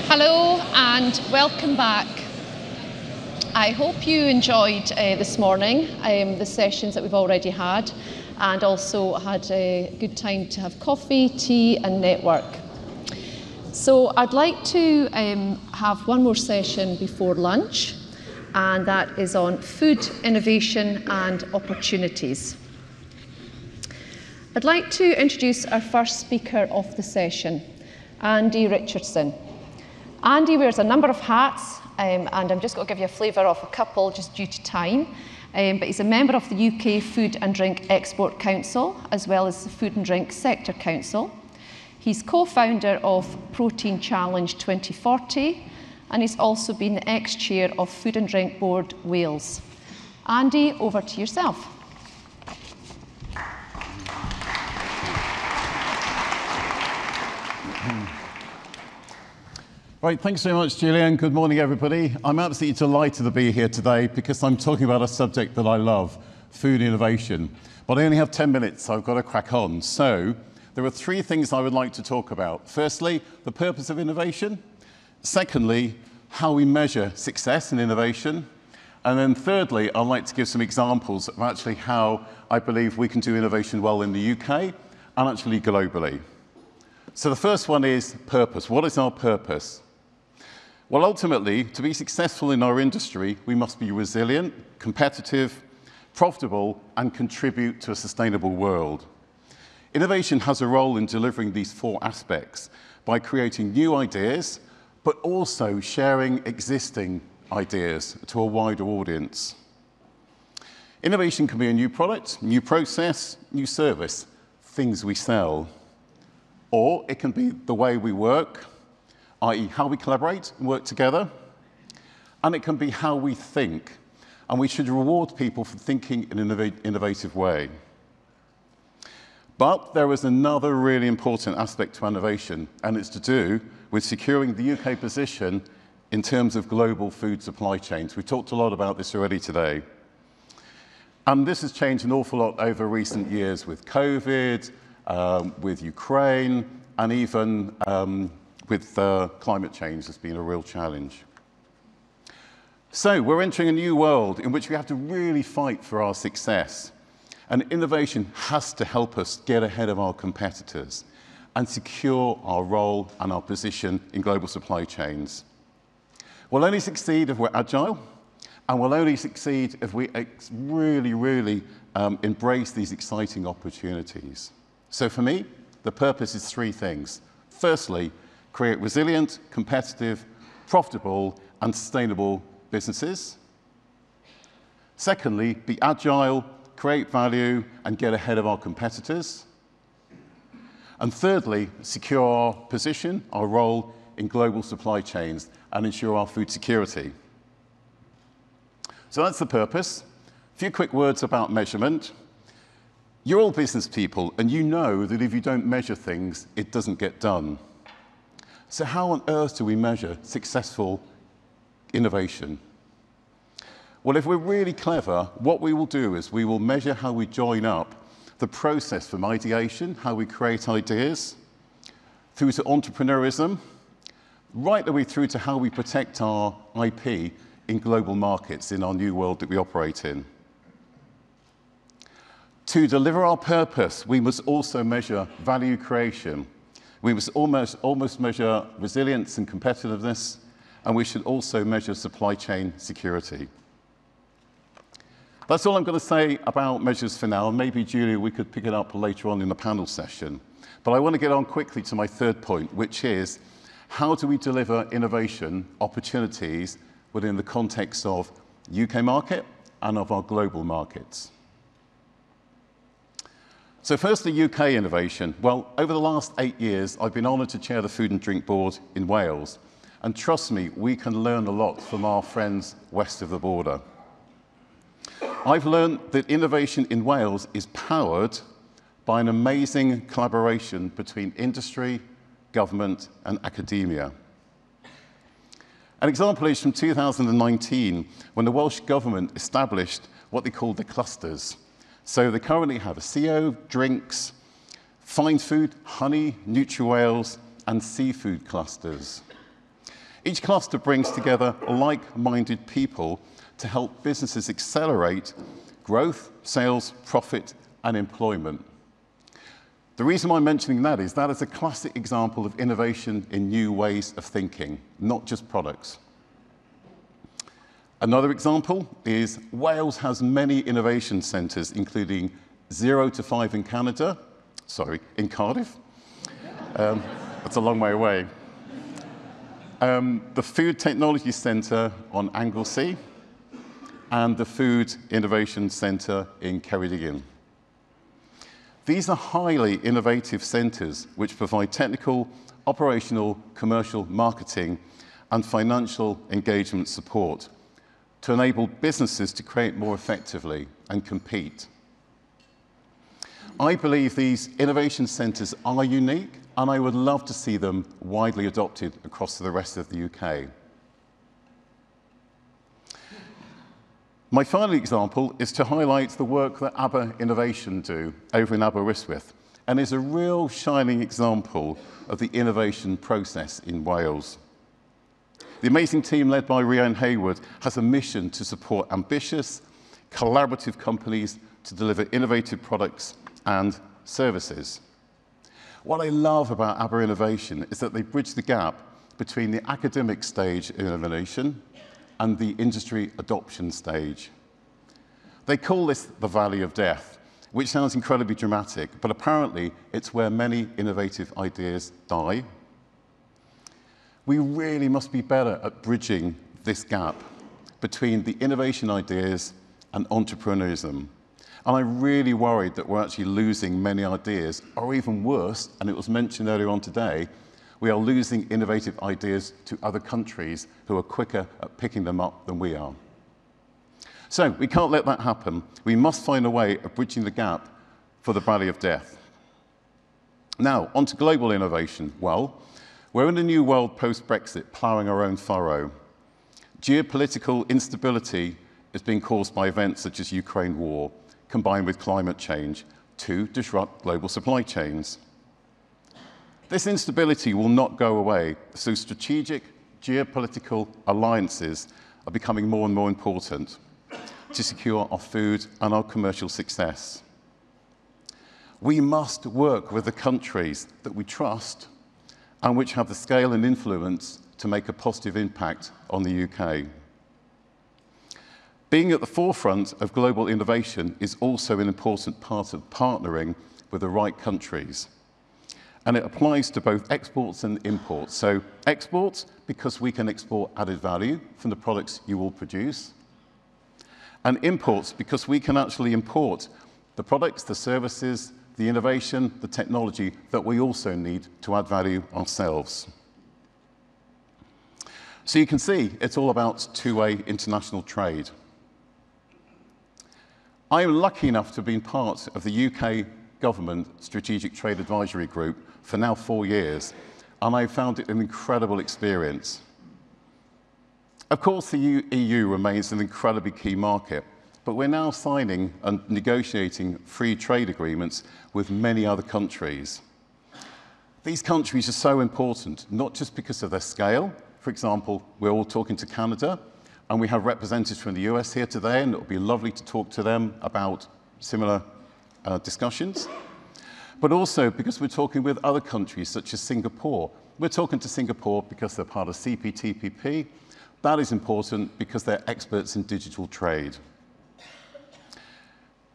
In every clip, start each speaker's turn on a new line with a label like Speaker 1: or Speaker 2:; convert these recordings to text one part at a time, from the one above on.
Speaker 1: Hello and welcome back. I hope you enjoyed this morning the sessions that we've already had, and also had a good time to have coffee, tea and network. So I'd like to have one more session before lunch, and that is on food innovation and opportunities. I'd like to introduce our first speaker of the session, Andy Richardson. Andy wears a number of hats, and I'm just going to give you a flavour of a couple just due to time. But he's a member of the UK Food and Drink Export Council, as well as the Food and Drink Sector Council. He's co-founder of Protein Challenge 2040, and he's also been the ex-chair of Food and Drink Board Wales. Andy, over to yourself.
Speaker 2: Right, thanks so much, Julian. Good morning, everybody. I'm absolutely delighted to be here today because I'm talking about a subject that I love, food innovation. But I only have 10 minutes, so I've got to crack on. So there are three things I would like to talk about. Firstly, the purpose of innovation. Secondly, how we measure success in innovation. And then thirdly, I'd like to give some examples of actually how I believe we can do innovation well in the UK and actually globally. So the first one is purpose. What is our purpose? Well, ultimately, to be successful in our industry, we must be resilient, competitive, profitable, and contribute to a sustainable world. Innovation has a role in delivering these four aspects by creating new ideas, but also sharing existing ideas to a wider audience. Innovation can be a new product, new process, new service, things we sell. Or it can be the way we work, i.e. how we collaborate and work together. And it can be how we think. And we should reward people for thinking in an innovative way. But there is another really important aspect to innovation, and it's to do with securing the UK position in terms of global food supply chains. We've talked a lot about this already today. And this has changed an awful lot over recent years with COVID, with Ukraine, and even with climate change has been a real challenge. So we're entering a new world in which we have to really fight for our success. And innovation has to help us get ahead of our competitors and secure our role and our position in global supply chains. We'll only succeed if we're agile, and we'll only succeed if we really embrace these exciting opportunities. So for me, the purpose is three things. Firstly, create resilient, competitive, profitable, and sustainable businesses. Secondly, be agile, create value, and get ahead of our competitors. And thirdly, secure our position, our role in global supply chains, and ensure our food security. So that's the purpose. A few quick words about measurement. You're all business people, and you know that if you don't measure things, it doesn't get done. So how on earth do we measure successful innovation? Well, if we're really clever, what we will do is we will measure how we join up the process from ideation, how we create ideas, through to entrepreneurism, right the way through to how we protect our IP in global markets in our new world that we operate in. To deliver our purpose, we must also measure value creation. We must almost measure resilience and competitiveness, and we should also measure supply chain security. That's all I'm going to say about measures for now, and maybe, Julia, we could pick it up later on in the panel session. But I want to get on quickly to my third point, which is how do we deliver innovation opportunities within the context of UK market and of our global markets? So firstly, UK innovation. Well, over the last 8 years, I've been honoured to chair the Food and Drink Board in Wales. And trust me, we can learn a lot from our friends west of the border. I've learned that innovation in Wales is powered by an amazing collaboration between industry, government, and academia. An example is from 2019, when the Welsh government established what they called the clusters. So they currently have a CO, drinks, fine food, honey, NutriWales, and seafood clusters. Each cluster brings together like-minded people to help businesses accelerate growth, sales, profit, and employment. The reason why I'm mentioning that is a classic example of innovation in new ways of thinking, not just products. Another example is Wales has many innovation centres, including 0 to 5 in Cardiff. That's a long way away. The Food Technology Centre on Anglesey, and the Food Innovation Centre in Ceredigion. These are highly innovative centres which provide technical, operational, commercial, marketing, and financial engagement support to enable businesses to create more effectively and compete. I believe these innovation centres are unique, and I would love to see them widely adopted across the rest of the UK. My final example is to highlight the work that Aber Innovation do over in Aberystwyth, and is a real shining example of the innovation process in Wales. The amazing team led by Rhiannon Hayward has a mission to support ambitious, collaborative companies to deliver innovative products and services. What I love about Aber Innovation is that they bridge the gap between the academic stage of innovation and the industry adoption stage. They call this the Valley of Death, which sounds incredibly dramatic, but apparently it's where many innovative ideas die. We really must be better at bridging this gap between the innovation ideas and entrepreneurism. And I'm really worried that we're actually losing many ideas, or even worse, and it was mentioned earlier on today, we are losing innovative ideas to other countries who are quicker at picking them up than we are. So we can't let that happen. We must find a way of bridging the gap for the Valley of Death. Now, on to global innovation. Well, we're in a new world post-Brexit, ploughing our own furrow. Geopolitical instability is being caused by events such as Ukraine war, combined with climate change, to disrupt global supply chains. This instability will not go away, so strategic geopolitical alliances are becoming more and more important to secure our food and our commercial success. We must work with the countries that we trust and which have the scale and influence to make a positive impact on the UK. Being at the forefront of global innovation is also an important part of partnering with the right countries. And it applies to both exports and imports. So exports, because we can export added value from the products you all produce. And imports, because we can actually import the products, the services, the innovation, the technology that we also need to add value ourselves. So you can see it's all about two-way international trade. I am lucky enough to have been part of the UK Government Strategic Trade Advisory Group for now 4 years, and I found it an incredible experience. Of course, the EU remains an incredibly key market, but we're now signing and negotiating free trade agreements with many other countries. These countries are so important, not just because of their scale. For example, we're all talking to Canada, and we have representatives from the US here today, and it will be lovely to talk to them about similar discussions. But also because we're talking with other countries, such as Singapore. We're talking to Singapore because they're part of CPTPP. That is important because they're experts in digital trade.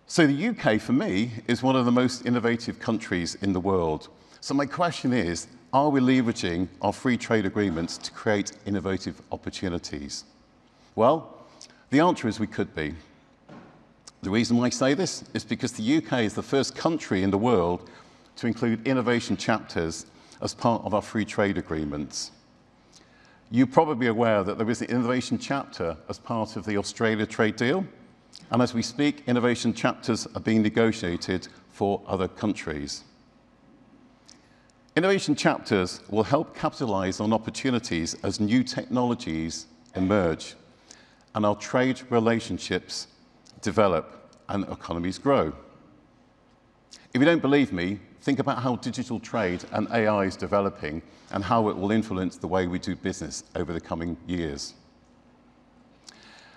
Speaker 2: So the UK, for me, is one of the most innovative countries in the world. So my question is, are we leveraging our free trade agreements to create innovative opportunities? Well, the answer is we could be. The reason why I say this is because the UK is the first country in the world to include innovation chapters as part of our free trade agreements. You're probably aware that there is an innovation chapter as part of the Australia trade deal, and as we speak, innovation chapters are being negotiated for other countries. Innovation chapters will help capitalize on opportunities as new technologies emerge and our trade relationships develop and economies grow. If you don't believe me, think about how digital trade and AI is developing and how it will influence the way we do business over the coming years.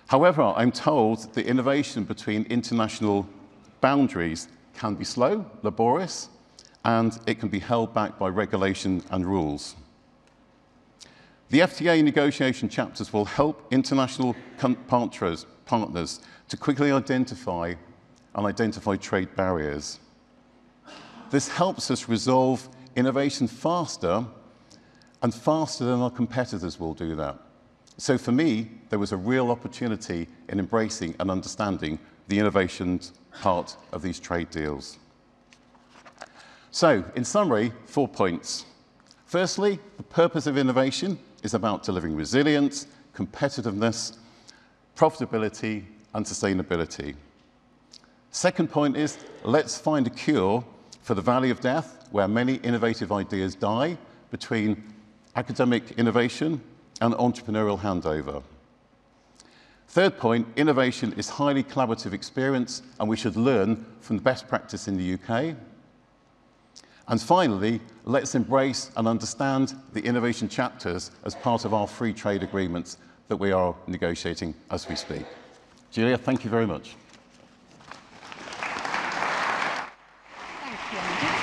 Speaker 2: However, I'm told that innovation between international boundaries can be slow, laborious, and it can be held back by regulation and rules. The FTA negotiation chapters will help international partners to quickly identify trade barriers. This helps us resolve innovation faster and faster than our competitors will do that. So for me, there was a real opportunity in embracing and understanding the innovation part of these trade deals. So, in summary, 4 points. Firstly, the purpose of innovation is about delivering resilience, competitiveness, profitability, and sustainability. Second point is, let's find a cure for the valley of death, where many innovative ideas die between academic innovation and entrepreneurial handover. Third point, innovation is highly collaborative experience, and we should learn from the best practice in the UK. And finally, let's embrace and understand the innovation chapters as part of our free trade agreements that we are negotiating as we speak. Julia, thank you very much.
Speaker 1: Thank you, Andy.